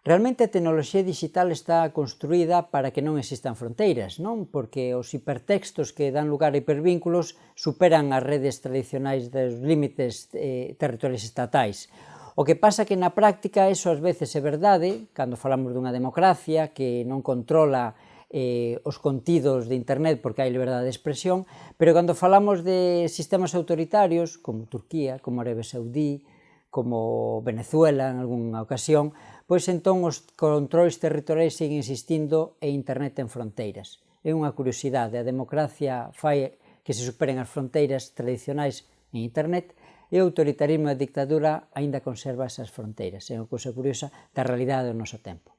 Realmente a tecnoloxía digital está construída para que non existan fronteiras, non? Porque os hipertextos que dan lugar a hipervínculos superan as redes tradicionais dos límites territoriais estatais. O que pasa que na práctica eso ás veces é verdade, cando falamos dunha democracia que non controla os contidos de internet porque hai liberdade de expresión, pero cando falamos de sistemas autoritarios, como Turquía, como Arabia Saudí, como Venezuela en algunha ocasión, pois entón os controles territoriais siguen existindo e internet ten fronteiras. É unha curiosidade, a democracia fai que se superen as fronteiras tradicionais en internet e o autoritarismo e a dictadura aínda conserva esas fronteiras. É unha cousa curiosa da realidade do noso tempo.